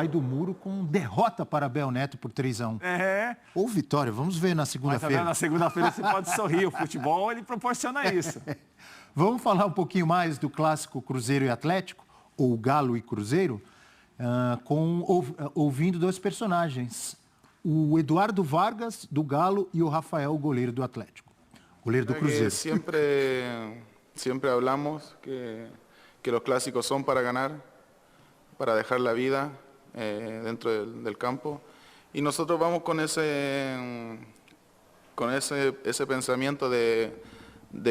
sai do muro com derrota para Abel Neto por 3-1. Ou vitória, vamos ver na segunda-feira. Mas na segunda-feira você pode sorrir, o futebol ele proporciona isso. Vamos falar um pouquinho mais do clássico Cruzeiro e Atlético, ou Galo e Cruzeiro, ouvindo dois personagens. O Eduardo Vargas, do Galo, e o Rafael, o goleiro do Atlético. Goleiro do Cruzeiro. Siempre hablamos que los clásicos son para ganar, para dejar la vida dentro del campo. Y nosotros vamos con ese pensamiento de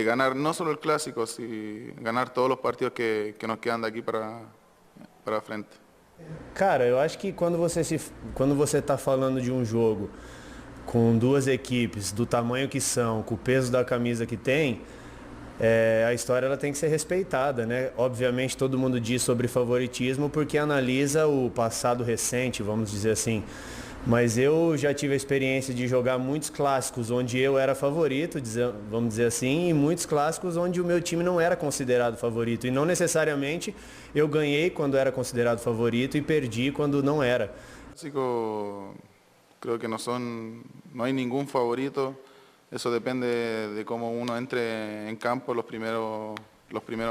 ganar no solo el clásico, sino ganar todos los partidos que nos quedan de aquí para frente. Cara, eu acho que quando você está falando de um jogo com duas equipes do tamanho que são, com o peso da camisa que tem, a história ela tem que ser respeitada, né? Obviamente todo mundo diz sobre favoritismo porque analisa o passado recente, vamos dizer assim. Mas eu já tive a experiência de jogar muitos clássicos onde eu era favorito, vamos dizer assim, e muitos clássicos onde o meu time não era considerado favorito. E não necessariamente eu ganhei quando era considerado favorito e perdi quando não era. Creo que no hay ningún favorito. Eso depende de cómo uno entre en campo los primeros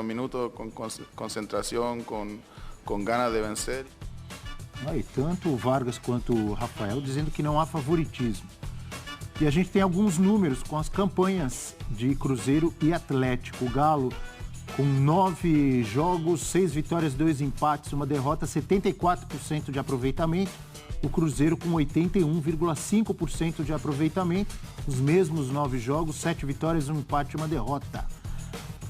minutos, con concentración, con ganas de vencer. E tanto o Vargas quanto o Rafael dizendo que não há favoritismo. E a gente tem alguns números com as campanhas de Cruzeiro e Atlético. O Galo com 9 jogos, 6 vitórias, 2 empates, uma derrota, 74% de aproveitamento. O Cruzeiro com 81,5% de aproveitamento. Os mesmos 9 jogos, 7 vitórias, 1 empate e uma derrota.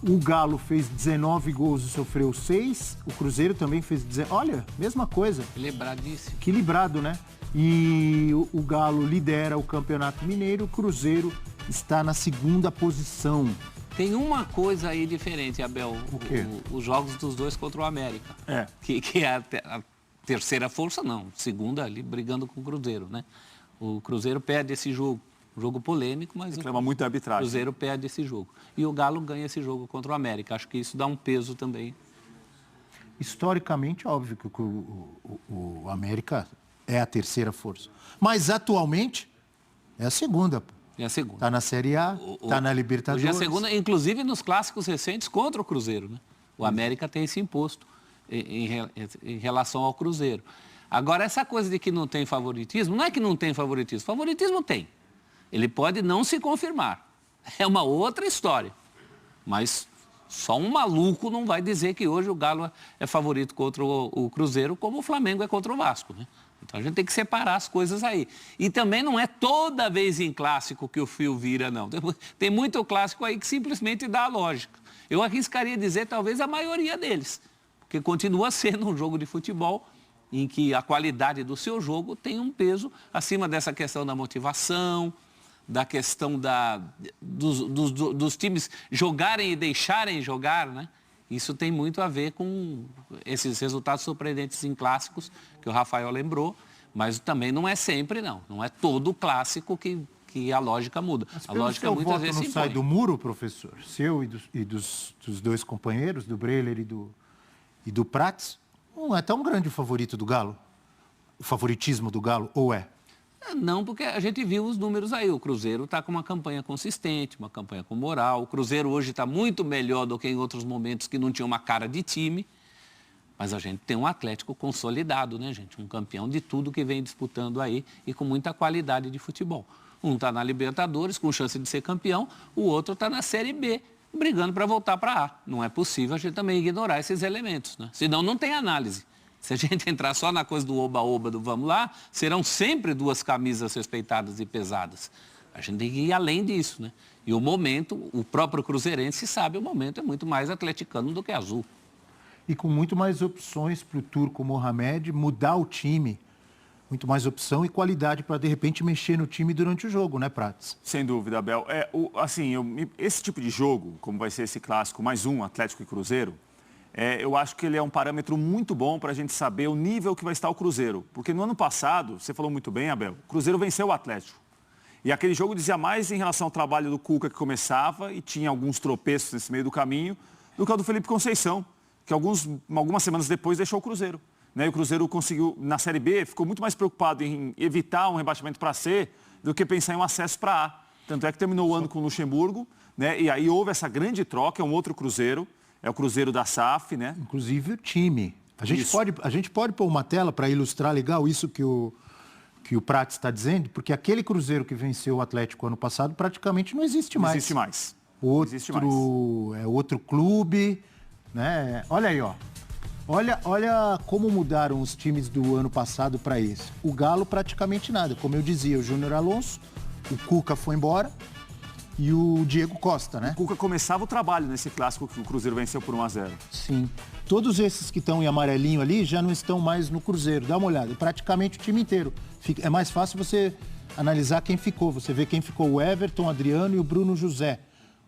O Galo fez 19 gols e sofreu 6. O Cruzeiro também fez 19. Olha, mesma coisa. Equilibradíssimo. Equilibrado, né? E o Galo lidera o Campeonato Mineiro. O Cruzeiro está na segunda posição. Tem uma coisa aí diferente, Abel. O quê? Os jogos dos dois contra o América. Que é a terceira força, não. Segunda ali, brigando com o Cruzeiro, né? O Cruzeiro perde esse jogo. Jogo polêmico, mas reclama muito da arbitragem. O Cruzeiro perde esse jogo. E o Galo ganha esse jogo contra o América. Acho que isso dá um peso também. Historicamente, óbvio que o América é a terceira força. Mas atualmente é a segunda. É a segunda. Está na Série A, está na Libertadores. Hoje é a segunda, inclusive nos clássicos recentes contra o Cruzeiro, né? O América tem esse imposto em relação ao Cruzeiro. Agora, essa coisa de que não tem favoritismo, não é que não tem favoritismo. Favoritismo tem. Ele pode não se confirmar. É uma outra história. Mas só um maluco não vai dizer que hoje o Galo é favorito contra o Cruzeiro, como o Flamengo é contra o Vasco, né? Então a gente tem que separar as coisas aí. E também não é toda vez em clássico que o fio vira, não. Tem muito clássico aí que simplesmente dá a lógica. Eu arriscaria dizer talvez a maioria deles. Porque continua sendo um jogo de futebol em que a qualidade do seu jogo tem um peso acima dessa questão da motivação, da questão dos times jogarem e deixarem jogar, né? Isso tem muito a ver com esses resultados surpreendentes em clássicos, que o Rafael lembrou, mas também não é sempre, não. Não é todo clássico que a lógica muda. Mas a lógica muitas vezes não se sai impõe. do muro, professor, seu e dos dois companheiros, do Breler e do Prats, não é tão grande o favorito do Galo? O favoritismo do Galo, ou é? Não, porque a gente viu os números aí. O Cruzeiro está com uma campanha consistente, uma campanha com moral. O Cruzeiro hoje está muito melhor do que em outros momentos que não tinha uma cara de time. Mas a gente tem um Atlético consolidado, né, gente? Um campeão de tudo que vem disputando aí e com muita qualidade de futebol. Um está na Libertadores com chance de ser campeão, o outro está na Série B, brigando para voltar para A. Não é possível a gente também ignorar esses elementos, né? Senão não tem análise. Se a gente entrar só na coisa do oba-oba, do vamos lá, serão sempre duas camisas respeitadas e pesadas. A gente tem que ir além disso, né? E o momento, o próprio cruzeirense sabe, o momento é muito mais atleticano do que azul. E com muito mais opções para o turco Mohamed mudar o time. Muito mais opção e qualidade para, de repente, mexer no time durante o jogo, né, Prats? Sem dúvida, Abel. Esse tipo de jogo, como vai ser esse clássico, mais um, Atlético e Cruzeiro, eu acho que ele é um parâmetro muito bom para a gente saber o nível que vai estar o Cruzeiro. Porque no ano passado, você falou muito bem, Abel, o Cruzeiro venceu o Atlético. E aquele jogo dizia mais em relação ao trabalho do Cuca, que começava e tinha alguns tropeços nesse meio do caminho, do que o do Felipe Conceição, que algumas semanas depois deixou o Cruzeiro. né? E o Cruzeiro conseguiu, na Série B, ficou muito mais preocupado em evitar um rebaixamento para C do que pensar em um acesso para A. Tanto é que terminou o ano com o Luxemburgo, né? E aí houve essa grande troca, é um outro Cruzeiro, é o Cruzeiro da SAF, né? Inclusive o time. A gente pode pôr uma tela para ilustrar legal isso que o Prats está dizendo, porque aquele Cruzeiro que venceu o Atlético ano passado praticamente não existe mais. Não existe mais. É outro clube, né? Olha aí, ó. Olha como mudaram os times do ano passado para esse. O Galo praticamente nada. Como eu dizia, o Júnior Alonso, o Cuca foi embora e o Diego Costa, né? O Cuca começava o trabalho nesse clássico que o Cruzeiro venceu por 1-0. Sim. Todos esses que estão em amarelinho ali já não estão mais no Cruzeiro. Dá uma olhada. Praticamente o time inteiro. É mais fácil você analisar quem ficou. Você vê quem ficou: o Everton, Adriano e o Bruno José.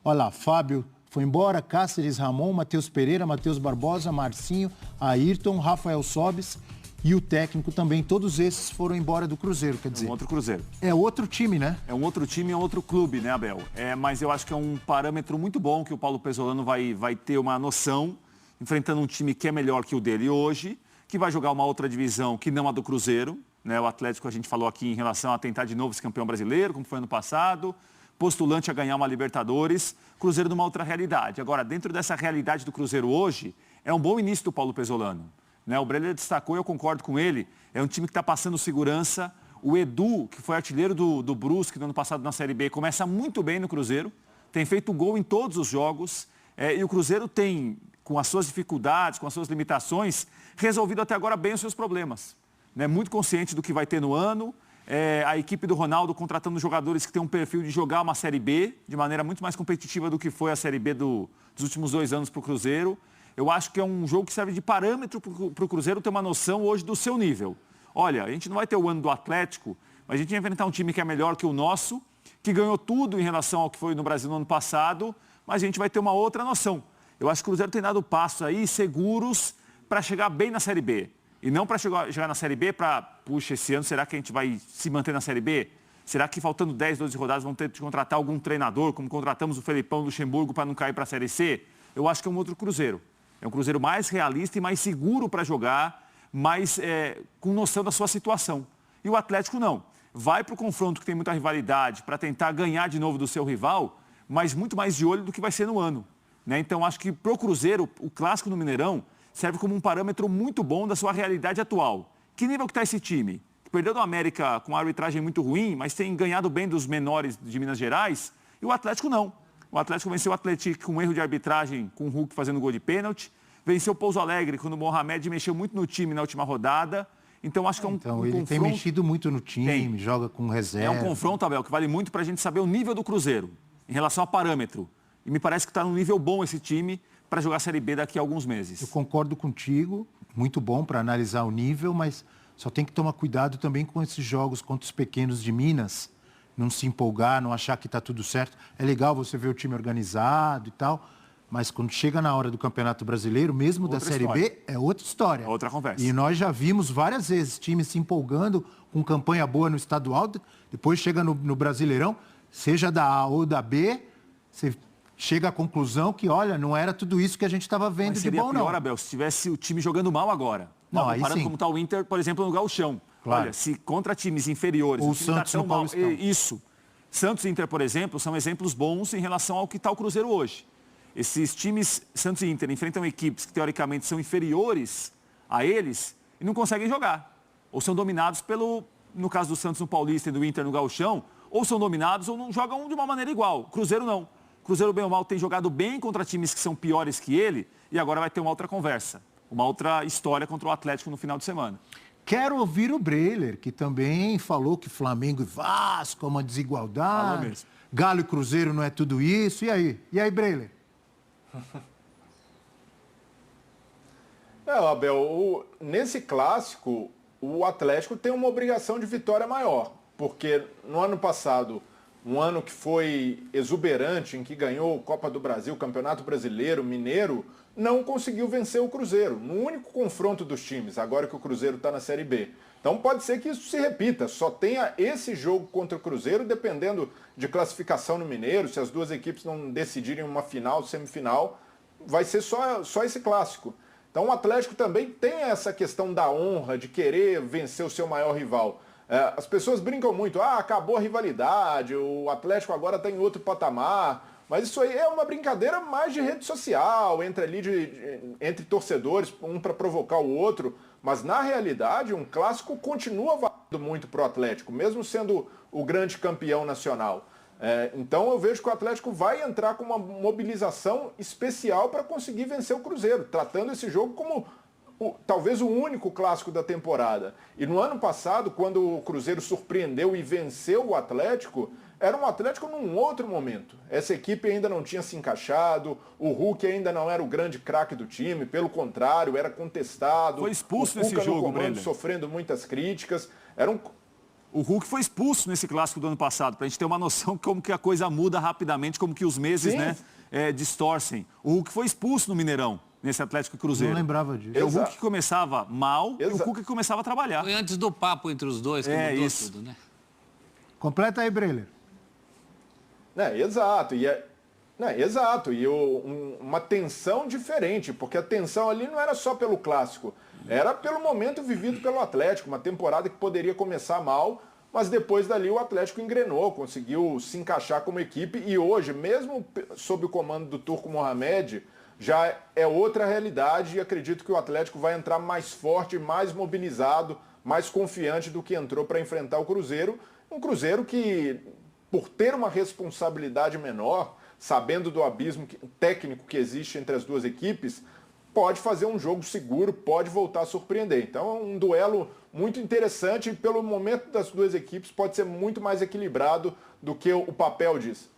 Olha lá, Fábio foi embora, Cáceres, Ramon, Matheus Pereira, Matheus Barbosa, Marcinho, Ayrton, Rafael Sobis e o técnico também. Todos esses foram embora do Cruzeiro, quer dizer. É um outro Cruzeiro. É outro time, né? É um outro time, é um outro clube, né, Abel? Mas eu acho que é um parâmetro muito bom que o Paulo Pesolano vai ter uma noção, enfrentando um time que é melhor que o dele hoje, que vai jogar uma outra divisão que não a do Cruzeiro, né? O Atlético, a gente falou aqui em relação a tentar de novo ser campeão brasileiro, como foi ano passado, postulante a ganhar uma Libertadores, Cruzeiro numa outra realidade. Agora, dentro dessa realidade do Cruzeiro hoje, é um bom início do Paulo Pesolano, né? O Breler destacou, eu concordo com ele, é um time que está passando segurança. O Edu, que foi artilheiro do Brusque no ano passado na Série B, começa muito bem no Cruzeiro, tem feito gol em todos os jogos, e o Cruzeiro tem, com as suas dificuldades, com as suas limitações, resolvido até agora bem os seus problemas, né? Muito consciente do que vai ter no ano. A equipe do Ronaldo contratando jogadores que têm um perfil de jogar uma Série B de maneira muito mais competitiva do que foi a Série B dos últimos 2 anos para o Cruzeiro. Eu acho que é um jogo que serve de parâmetro para o Cruzeiro ter uma noção hoje do seu nível. Olha, a gente não vai ter o ano do Atlético, mas a gente vai enfrentar um time que é melhor que o nosso, que ganhou tudo em relação ao que foi no Brasil no ano passado, mas a gente vai ter uma outra noção. Eu acho que o Cruzeiro tem dado passos aí seguros para chegar bem na Série B. E não para chegar na Série B para, puxa, esse ano será que a gente vai se manter na Série B? Será que faltando 10, 12 rodadas vão ter de contratar algum treinador, como contratamos o Felipão do Luxemburgo para não cair para a Série C? Eu acho que é um outro Cruzeiro. É um Cruzeiro mais realista e mais seguro para jogar, mais com noção da sua situação. E o Atlético não. Vai para o confronto que tem muita rivalidade para tentar ganhar de novo do seu rival, mas muito mais de olho do que vai ser no ano, né? Então, acho que para o Cruzeiro, o clássico no Mineirão serve como um parâmetro muito bom da sua realidade atual. Que nível que está esse time? Perdeu do América com uma arbitragem muito ruim, mas tem ganhado bem dos menores de Minas Gerais, e o Atlético não. O Atlético venceu o Atlético com um erro de arbitragem, com o Hulk fazendo gol de pênalti, venceu o Pouso Alegre quando o Mohamed mexeu muito no time na última rodada. Então, acho que é um Então, ele tem mexido muito no time, joga com reserva. É um confronto, Abel, que vale muito para a gente saber o nível do Cruzeiro, em relação a parâmetro. E me parece que está num nível bom esse time para jogar a Série B daqui a alguns meses. Eu concordo contigo, muito bom para analisar o nível, mas só tem que tomar cuidado também com esses jogos contra os pequenos de Minas, não se empolgar, não achar que está tudo certo. É legal você ver o time organizado e tal, mas quando chega na hora do Campeonato Brasileiro, mesmo da Série B, é outra história. É outra conversa. E nós já vimos várias vezes times se empolgando com campanha boa no estadual, depois chega no Brasileirão, seja da A ou da B, você chega à conclusão que, olha, não era tudo isso que a gente estava vendo de bom, não. Seria pior, Abel, se tivesse o time jogando mal agora. Não, aí comparando sim. como está o Inter, por exemplo, no Gauchão. Claro. Olha, se contra times inferiores... Ou o time Santos tá tão no mal, Paulistão. Isso. Santos e Inter, por exemplo, são exemplos bons em relação ao que está o Cruzeiro hoje. Esses times, Santos e Inter, enfrentam equipes que, teoricamente, são inferiores a eles e não conseguem jogar. Ou são dominados no caso do Santos no Paulista e do Inter no Gauchão, ou são dominados ou não jogam de uma maneira igual. Cruzeiro não. Cruzeiro, bem ou mal, tem jogado bem contra times que são piores que ele e agora vai ter uma outra conversa, uma outra história contra o Atlético no final de semana. Quero ouvir o Breler, que também falou que Flamengo e Vasco é uma desigualdade. Falou mesmo. Galo e Cruzeiro não é tudo isso. E aí? E aí, Breler? Abel, nesse clássico, o Atlético tem uma obrigação de vitória maior, porque no ano passado, um ano que foi exuberante, em que ganhou Copa do Brasil, Campeonato Brasileiro, Mineiro, não conseguiu vencer o Cruzeiro, no único confronto dos times, agora que o Cruzeiro está na Série B. Então pode ser que isso se repita, só tenha esse jogo contra o Cruzeiro, dependendo de classificação no Mineiro, se as duas equipes não decidirem uma final, semifinal, vai ser só esse clássico. Então o Atlético também tem essa questão da honra, de querer vencer o seu maior rival. As pessoas brincam muito, acabou a rivalidade, o Atlético agora está em outro patamar. Mas isso aí é uma brincadeira mais de rede social, entre torcedores, um para provocar o outro. Mas, na realidade, um clássico continua valendo muito para o Atlético, mesmo sendo o grande campeão nacional. Então, eu vejo que o Atlético vai entrar com uma mobilização especial para conseguir vencer o Cruzeiro, tratando esse jogo como talvez o único clássico da temporada. E no ano passado, quando o Cruzeiro surpreendeu e venceu o Atlético, era um Atlético num outro momento. Essa equipe ainda não tinha se encaixado, o Hulk ainda não era o grande craque do time, pelo contrário, era contestado. Foi expulso nesse jogo, Brenner. Sofrendo muitas críticas. O Hulk foi expulso nesse clássico do ano passado, para a gente ter uma noção de como que a coisa muda rapidamente, como que os meses, né, distorcem. O Hulk foi expulso no Mineirão, nesse Atlético e Cruzeiro. Não lembrava disso. O Hulk começava mal e o Hulk que começava a trabalhar. Foi antes do papo entre os dois que mudou isso. tudo, né? Completa aí, Breler. Exato. E uma tensão diferente, porque a tensão ali não era só pelo clássico, era pelo momento vivido pelo Atlético, uma temporada que poderia começar mal, mas depois dali o Atlético engrenou, conseguiu se encaixar como equipe e hoje, mesmo sob o comando do Turco Mohamed, já é outra realidade e acredito que o Atlético vai entrar mais forte, mais mobilizado, mais confiante do que entrou para enfrentar o Cruzeiro. Um Cruzeiro que, por ter uma responsabilidade menor, sabendo do abismo técnico que existe entre as duas equipes, pode fazer um jogo seguro, pode voltar a surpreender. Então é um duelo muito interessante e pelo momento das duas equipes pode ser muito mais equilibrado do que o papel diz.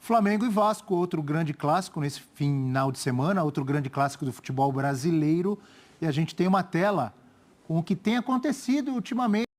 Flamengo e Vasco, outro grande clássico nesse final de semana, outro grande clássico do futebol brasileiro. E a gente tem uma tela com o que tem acontecido ultimamente.